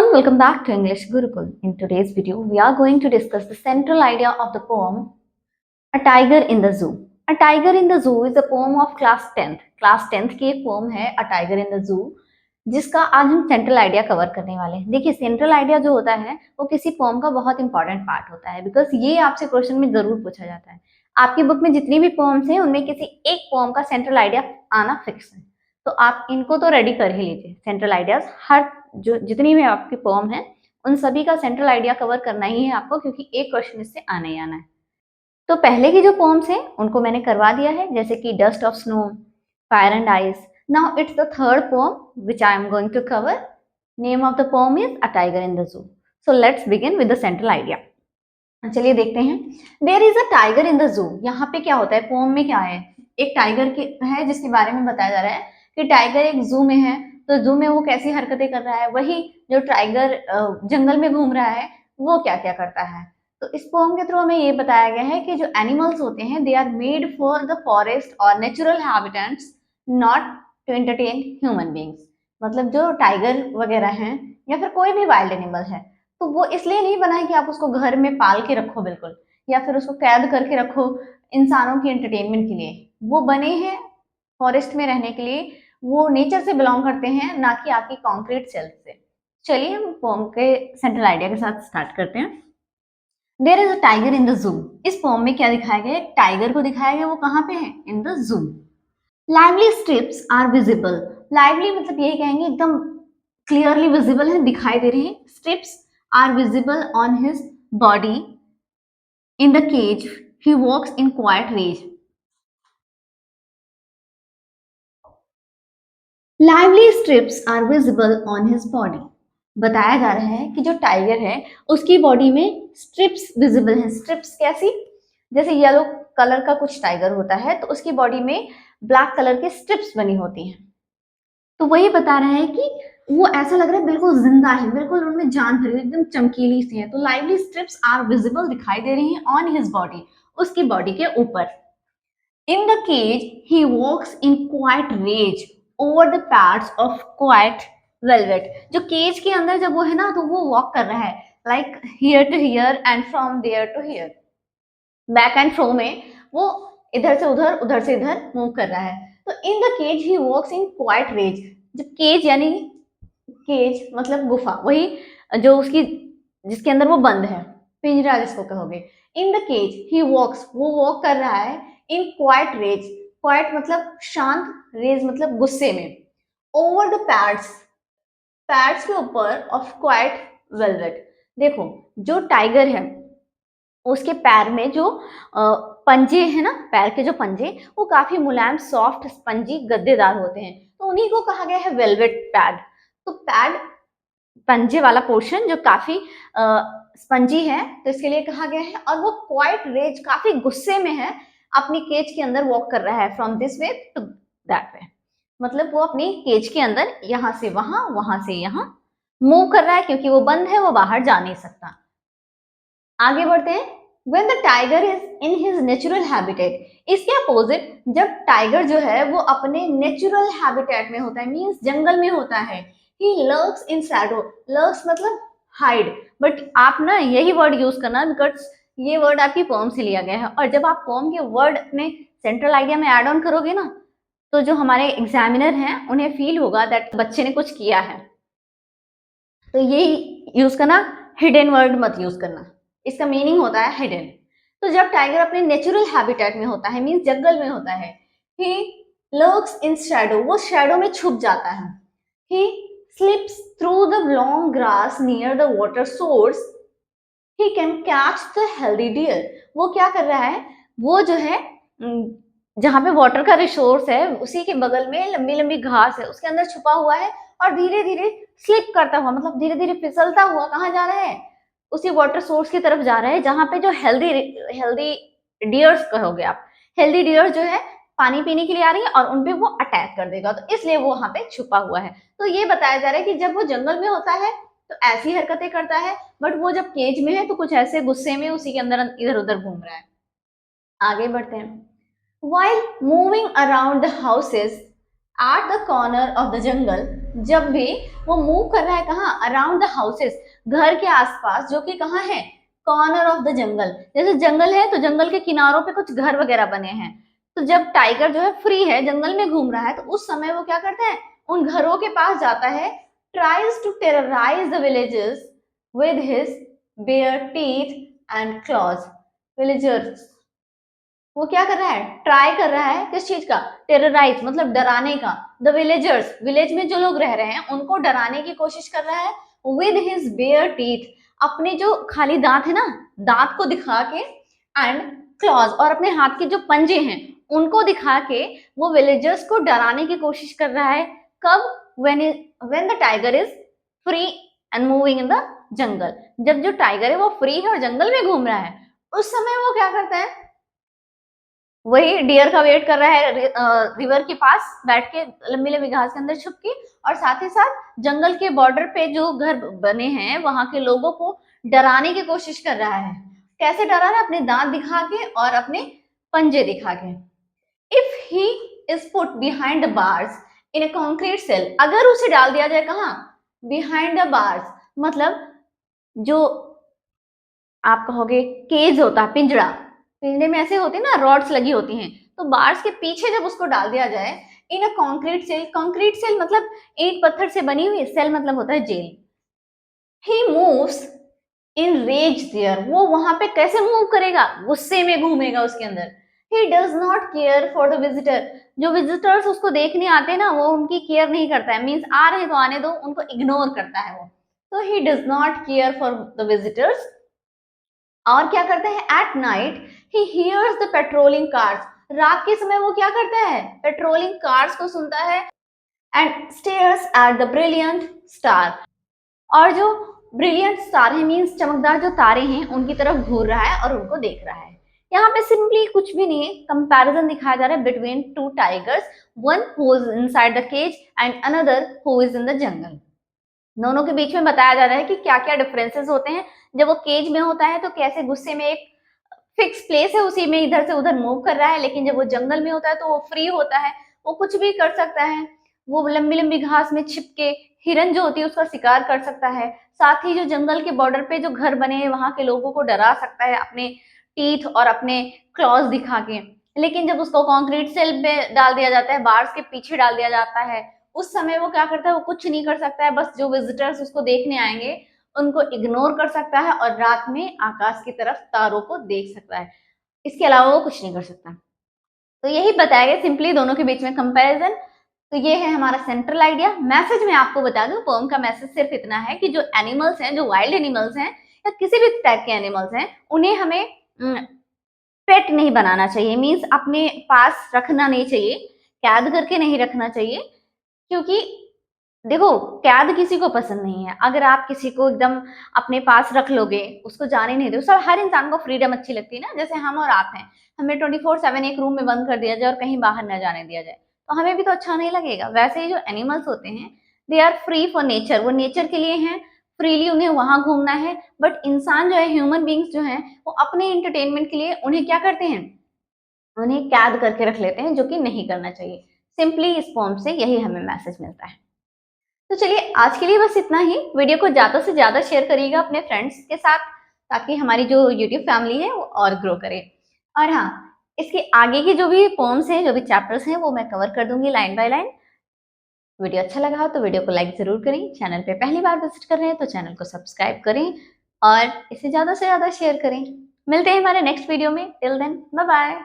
everyone, welcome back to English Gurukul. In today's video, we are going to discuss the central idea of the poem A Tiger in the Zoo. A Tiger in the Zoo is a poem of class 10th. Class 10th की एक poem है A Tiger in the Zoo, जिसका आज हम central idea cover करने वाले हैं। देखिए, सेंट्रल आइडिया जो होता है वो किसी पोम का बहुत इंपॉर्टेंट पार्ट होता है, बिकॉज ये आपसे क्वेश्चन में जरूर पूछा जाता है। आपकी बुक में जितनी भी पोम्स हैं उनमें किसी एक पोम का सेंट्रल आइडिया आना फिक्स है, तो आप इनको तो रेडी कर ही लीजिए। सेंट्रल आइडियाज हर जो जितनी भी आपकी पोम है उन सभी का सेंट्रल आइडिया कवर करना ही है आपको, क्योंकि एक क्वेश्चन इससे आना ही आना है। तो पहले की जो पोम्स हैं उनको मैंने करवा दिया है, जैसे कि dust of snow, fire and ice. Now it's the third poem which I am going to cover. Name of the poem is a tiger in the zoo. So let's begin with the central idea. चलिए देखते हैं. There is a tiger in the zoo. यहाँ पे क्या होता है, pome में क्या है, एक टाइगर है जिसके बारे में बताया जा रहा है कि टाइगर एक जू में है, तो जू में वो कैसी हरकतें कर रहा है, वही जो टाइगर जंगल में घूम रहा है वो क्या क्या करता है। तो इस पोम के थ्रू हमें ये बताया गया है कि जो एनिमल्स होते हैं they are made for the forest और natural habitats, not to entertain human beings. मतलब जो टाइगर वगैरह हैं या फिर कोई भी वाइल्ड एनिमल है, तो वो इसलिए नहीं बना है कि आप उसको घर में पाल के रखो बिल्कुल, या फिर उसको कैद करके रखो इंसानों की एंटरटेनमेंट के लिए। वो बने हैं फॉरेस्ट में रहने के लिए, वो नेचर से बिलोंग करते हैं, ना कि आपकी कॉन्क्रीट सेल्स से। चलिए हम पोम के सेंट्रल आइडिया के साथ स्टार्ट करते हैं. There is a tiger in the zoo. इस पोम में क्या दिखाया गया है, टाइगर को दिखाया गया, वो कहाँ पे है, in the zoo. Lively stripes are visible. Lively मतलब यही कहेंगे एकदम क्लियरली विजिबल है, दिखाई दे रही है. Stripes are visible on his body in the cage. He walks in quite rage. Lively stripes are visible on his body. बताया जा रहा है कि जो टाइगर है उसकी बॉडी में स्ट्रिप्स विजिबल हैं. स्ट्रिप्स कैसी, जैसे येलो कलर का कुछ टाइगर होता है तो उसकी बॉडी में ब्लैक कलर के स्ट्रिप्स बनी होती हैं. तो वही बता रहा है कि वो ऐसा लग रहा है बिल्कुल जिंदा है, बिल्कुल उनमें जान भरी, एकदम चमकीली सी है. तो लाइवली स्ट्रिप्स आर विजिबल दिखाई दे रही हैं ऑन हिज बॉडी, उसकी बॉडी के ऊपर. In the cage he walks in quite rage over the pads of quite velvet. जो केज के अंदर जब वो है ना, तो वो वॉक कर रहा है like here to here and from there to here. Back and fro में वो इधर से उधर, उधर से इधर मूव कर रहा है. तो in the cage he walks in quite rage. जो केज यानी केज मतलब गुफा, वही जो उसकी जिसके अंदर वो बंद है, पिंजरा जिसको कहोगे. इन द केज ही वॉक्स, वो वॉक कर रहा है इन क्वाइट रेज. क्वाइट मतलब शांत, रेज मतलब गुस्से में. ओवर द पैड्स, पैड्स के ऊपर ऑफ क्वाइट वेलवेट. देखो जो टाइगर है उसके पैर में जो पंजे है ना, पैर के जो पंजे वो काफी मुलायम, सॉफ्ट, स्पंजी, गद्देदार होते हैं, तो उन्हीं को कहा गया है वेलवेट पैड. तो पैड पंजे वाला पोर्शन जो काफी स्पंजी है, तो इसके लिए कहा गया है. और वो क्वाइट रेज, काफी गुस्से में है, अपनी केज के अंदर वॉक कर रहा है from this way to that way. मतलब वो अपनी केज के अंदर यहाँ से वहां, वहां से यहाँ मूव कर रहा है, क्योंकि वो बंद है, वो बाहर जा नहीं सकता. आगे बढ़ते हैं. When the tiger is in his natural habitat, इसके अपोजिट जब टाइगर जो है वो अपने नेचुरल हैबिटेट में होता है, मींस जंगल में होता है. He lurks in shadow. lurks मतलब हाइड, बट आप ना यही वर्ड यूज करना बिकॉज ये वर्ड आपकी पोम से लिया गया है. और जब आप पोम के वर्ड अपने सेंट्रल आइडिया में ऐड ऑन करोगे ना, तो जो हमारे एग्जामिनर हैं उन्हें फील होगा दैट बच्चे ने कुछ किया है. तो यही यूज करना, हिडन वर्ड मत यूज करना, इसका मीनिंग होता है हिडन. तो जब टाइगर अपने नेचुरल हैबिटेट में होता है, मींस जंगल में होता है, ही लर्क्स इन शैडो, वो शैडो में छुप जाता है. He slips through the long grass near the water source. He can catch the healthy deer. वो क्या कर रहा है, वो जो है जहाँ पे वाटर का रिसोर्स है उसी के बगल में लंबी लंबी घास है, उसके अंदर छुपा हुआ है, और धीरे धीरे स्लिप करता हुआ, मतलब धीरे धीरे फिसलता हुआ कहाँ जा रहा है, उसी वाटर सोर्स की तरफ जा रहा है, जहां पे जो हेल्दी डियर्स कहोगे आप, हेल्दी डियर्स जो है पानी पीने के लिए आ रही है और उनपे वो अटैक कर देगा, तो इसलिए वो वहां पे छुपा हुआ है. तो ये बताया जा रहा है कि जब वो जंगल में होता है तो ऐसी हरकतें करता है, बट वो जब केज में है तो कुछ ऐसे गुस्से में उसी के अंदर इधर उधर घूम रहा है. आगे बढ़ते हैं. While moving around the houses at the corner of the jungle, जब भी वो मूव कर रहा है कहाँ, अराउंड द हाउसेस, घर के आसपास, जो कि कहाँ है, कॉर्नर ऑफ द जंगल। जैसे जंगल है तो जंगल के किनारों पे कुछ घर वगैरह बने हैं, तो जब टाइगर जो है फ्री है, जंगल में घूम रहा है, तो उस समय वो क्या करता है, उन घरों के पास जाता है, tries to terrorize the villages with his bare teeth and claws। villagers, वो क्या कर रहा है, ट्राई कर रहा है किस चीज का, टेरराइज मतलब डराने का, द विलेजर्स, विलेज में जो लोग रह रहे हैं उनको डराने की कोशिश कर रहा है, विद हिज बेयर टीथ, अपने जो खाली दांत है ना, दांत को दिखा के, एंड क्लॉज, और अपने हाथ के जो पंजे हैं उनको दिखा के वो विलेजर्स को डराने की कोशिश कर रहा है। कब, when the tiger is free and moving in the जंगल, जब जो टाइगर है वो फ्री है और जंगल में घूम रहा है, उस समय वो क्या करता है, वही डियर का वेट कर रहा है रिवर के पास बैठ के, लंबी लंबी घास के अंदर छुप के, और साथ ही साथ जंगल के बॉर्डर पे जो घर बने हैं वहां के लोगों को डराने की कोशिश कर रहा है। कैसे डरा रहा है, अपने दांत दिखा के और अपने पंजे दिखा के। If he is put behind the bars in a concrete cell, अगर उसे डाल दिया जाए कहाँ, बिहाइंड द बार्स, मतलब जो आप कहोगे केज होता है, पिंजड़ा, पिंजड़े में ऐसे होते हैं ना, रॉड्स लगी होती हैं, तो बार्स के पीछे जब उसको डाल दिया जाए, in a concrete cell, concrete cell मतलब ईंट पत्थर से बनी हुई, सेल मतलब होता है jail. He moves in rage there, वो वहां पे कैसे मूव करेगा, गुस्से में घूमेगा उसके अंदर। He does not care for the visitor, जो विजिटर्स उसको देखने आते हैं ना, वो उनकी केयर नहीं करता है, मीन्स आ रहे हैं तो आने दो, उनको इग्नोर करता है वो। तो he does not care for the visitors. और क्या करते हैं, at night he hears the patrolling cars, रात के समय वो क्या करता है, पेट्रोलिंग कार्स को सुनता है, and stairs at the brilliant star, और जो ब्रिलियंट स्टार है मीन्स चमकदार जो तारे हैं उनकी तरफ घूर रहा है और उनको देख रहा है। यहाँ पे सिंपली कुछ भी नहीं है, कंपैरिजन दिखाया जा रहा है between two tigers, one who is inside the cage and another who is in the jungle. दोनों के बीच में बताया जा रहा है कि क्या क्या डिफरेंसेस होते हैं। जब वो केज में होता है तो कैसे गुस्से में एक फिक्स प्लेस है उसी में इधर से उधर मूव कर रहा है, लेकिन जब वो जंगल में होता है तो वो फ्री होता है, वो कुछ भी कर सकता है, वो लंबी लंबी घास में छिप के हिरन जो होती है उसका शिकार कर सकता है, साथ ही जो जंगल के बॉर्डर पे जो घर बने हैं वहां के लोगों को डरा सकता है अपने टीथ और अपने क्लॉज दिखा के। लेकिन जब उसको कंक्रीट सेल पे डाल दिया जाता है, बार्स के पीछे डाल दिया जाता है, उस समय वो क्या करता है, वो कुछ नहीं कर सकता है, बस जो विजिटर्स उसको देखने आएंगे उनको इग्नोर कर सकता है और रात में आकाश की तरफ तारों को देख सकता है, इसके अलावा वो कुछ नहीं कर सकता। तो यही बताया गया सिंपली दोनों के बीच में कंपैरिजन। तो ये है हमारा सेंट्रल आइडिया। मैसेज में आपको बता दूं, पोएम का मैसेज सिर्फ इतना है कि जो एनिमल्स हैं, जो वाइल्ड एनिमल्स हैं या किसी भी टाइप के एनिमल्स हैं, उन्हें हमें पेट नहीं बनाना चाहिए, मीन्स अपने पास रखना नहीं चाहिए, कैद करके नहीं रखना चाहिए, क्योंकि देखो कैद किसी को पसंद नहीं है। अगर आप किसी को एकदम अपने पास रख लोगे, उसको जाने नहीं दो, सब हर इंसान को फ्रीडम अच्छी लगती है ना, जैसे हम और आप हैं, हमें 24/7 एक रूम में बंद कर दिया जाए और कहीं बाहर न जाने दिया जाए तो हमें भी तो अच्छा नहीं लगेगा। वैसे ही जो एनिमल्स होते हैं, they are free for nature, वो नेचर के लिए हैं, फ्रीली उन्हें वहां घूमना है। बट इंसान जो है, ह्यूमन बींग्स जो हैं, वो अपने एंटरटेनमेंट के लिए उन्हें क्या करते हैं, उन्हें कैद करके रख लेते हैं, जो कि नहीं करना चाहिए। सिंपली इस फॉर्म से यही हमें मैसेज मिलता है। तो चलिए आज के लिए बस इतना ही। वीडियो को ज़्यादा से ज़्यादा शेयर करिएगा अपने फ्रेंड्स के साथ, ताकि हमारी जो यूट्यूब फैमिली है वो और ग्रो करे। और हाँ, इसके आगे की जो भी पोम्स हैं, जो भी चैप्टर्स हैं, वो मैं कवर कर दूंगी लाइन बाय लाइन। वीडियो अच्छा लगा हो तो वीडियो को लाइक ज़रूर करें। चैनल पे पहली बार विजिट कर रहे हैं तो चैनल को सब्सक्राइब करें और इसे ज़्यादा से ज़्यादा शेयर करें। मिलते हैं हमारे नेक्स्ट वीडियो में। Till then bye bye.